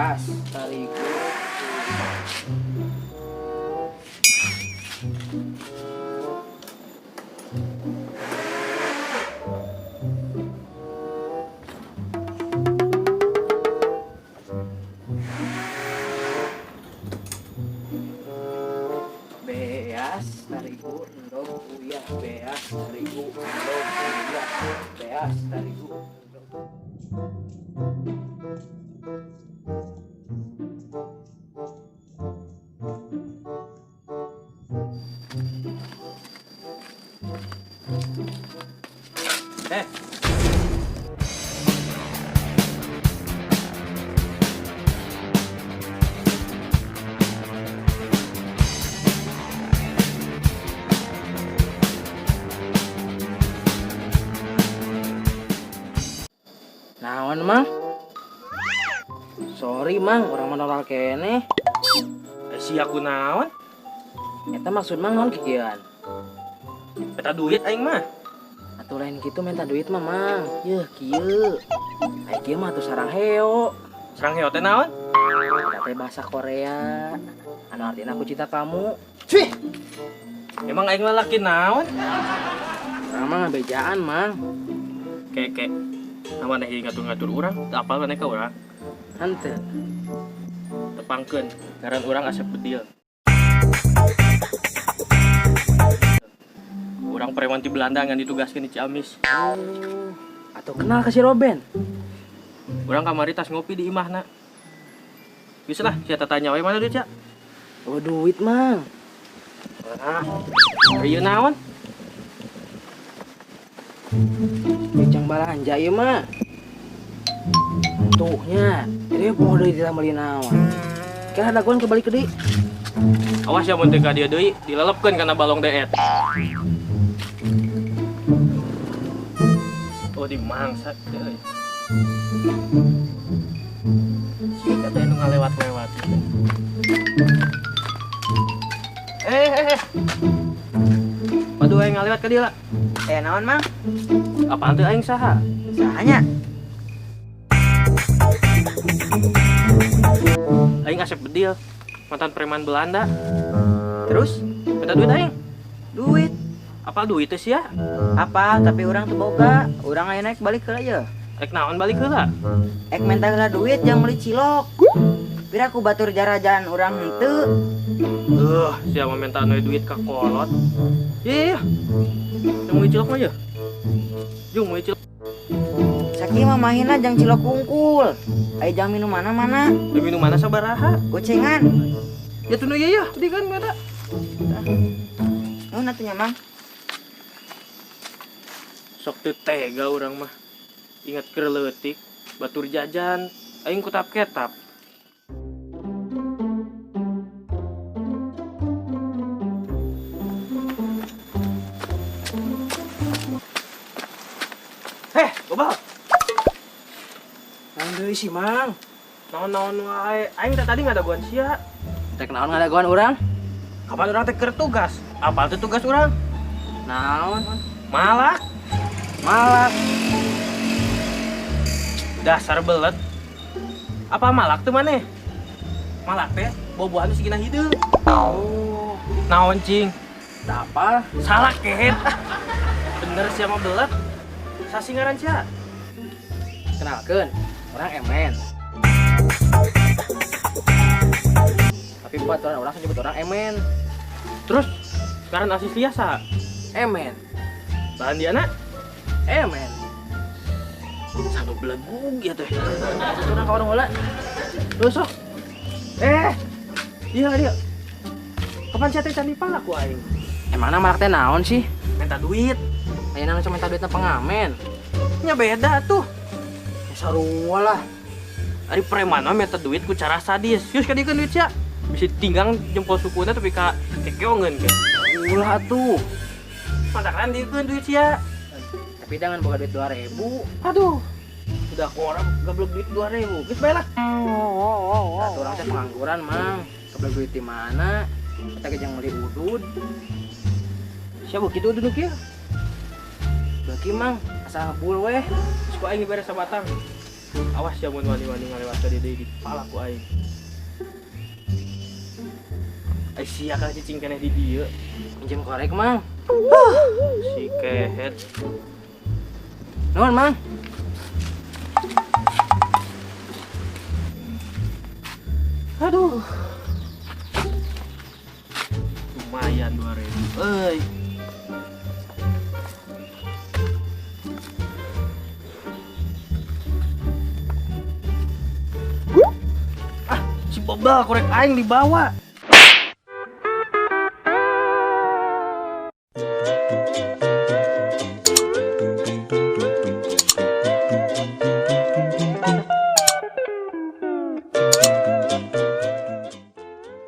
beas terigu. Beas terigu endog uyah, beas terigu endog uyah, beas terigu endog. Eh, naon mang? Sorry mang, orang menolak kene. Si aku naon? Eta maksud mang naon kikieuan? Eta duit aing mah. Atuh lain kitu minta duit mah mang. Yeuh kieu. Ai kieu mah atuh sarang heo. Serang heo teh naon? Eta teh bahasa Korea. Anu artina aku cinta kamu. Cih. Emang aing lalaki naon? Urang mah ngabejaan mang. Keke. Naman aing ngatur-ngatur urang, teu apal maneh ka urang. Henteu. Tepangkeun, ngaran urang Asep Bedil. Urang preman ti Belanda ngan ditugaskeun di Ciamis. Oh, atuh kenal ka si Roben. Urang kamari tas ngopi di imahna. Geus lah, sia tanya we mana duit sia? Oh duit mang. Ah, ieu naon? Bicang balanja ieu mah. Tuhnya, jadi poho deui ditambali naon. Kira dagoan kebalik ke deui. Awas ya mun teu ka dieu deui, dilelepkeun kana balong deet. Oh dimangsa deui. Cika teh nu ngalewat-lewat. Padu aing ngalewat ka dieu lah. Naon mang? Apaan teu aing saha? Sahanya? Aing Asep Bedil, mantan preman Belanda. Terus? Minta duit aing. Duit. Apal duit teh sia? Apa? Tapi orang tuh boga. Orang ayo naik balik heula ya. Rek naon balik heula? Ek minta heula duit yang beli cilok. Pira aku batur jarajan orang henteu. Sia mah minta anu duit ka kolot. Iya. Yang mau cilok mah ya? Jung mau cilok. Sakieu mah mahina jang cilok kungkul. Aya jang minum mana-mana. Minum mana sabaraha? Gocengan. Ya tunu ieu ya, tadi kan beda. Nuhun atuh nya mang. Sok teu tega urang mah. Ingat keur leutik, batur jajan, aing kutap ketap. Gobal. Naon deui sih mang? Naon-naon wae. Aing teh tadi ngadaguan sia. Tek naon ngadaguan urang? Kapan urang teh keur tugas? Apal teh tugas urang? Naon? Malak. Malak. Dasar belet. Apa malak teh maneh? Malak teh boboan sigina hideung. Oh, Naon cing? da apa? Salah kehet. Bener sia mah belet. Sasingaran sia. Kenalkeun, orang Emen. Tapi buat orang nyebut orang Emen. Terus sekarang asis lias sa? Emen. Bahan diana? Emen. Sanu belegug ya teh. Orang ka orang heula. Terus sok. Iya dia. Kapan sia teh can dipalaku aing? Emangna malak teh naon sih? Minta duit. Ayeuna cuma minta duitna pengamen. Nya beda tuh. Ya sarua lah. Ari preman mah minta duit ku cara sadis. Yus kadikeun duit sia. Bisa tinggang jempol sukuna tapi ka kekeongeun ke. Ulah atuh. Matakan dikeun duit sia. Tapi jangan boga duit 2000. Aduh. Udah aku orang gablok duit 2000. Geus bae lah. Atuh urang teh pengangguran, Mang. Keblek duit di mana? Kita kejang beli udud. Siapa kitu udud kieu? Beuki, Mang. Asal ngebul weh. Suka aing beres sabatang. Awas ya mun wani-wani ngalewat ka di kepala ku aing. Ai sia ka cicing keneh di dieu. Pinjam korek mang. Si kehet. Nuhun mang. Aduh. Lumayan 2.000. Euy. Ah, si Bobal korek aing dibawa.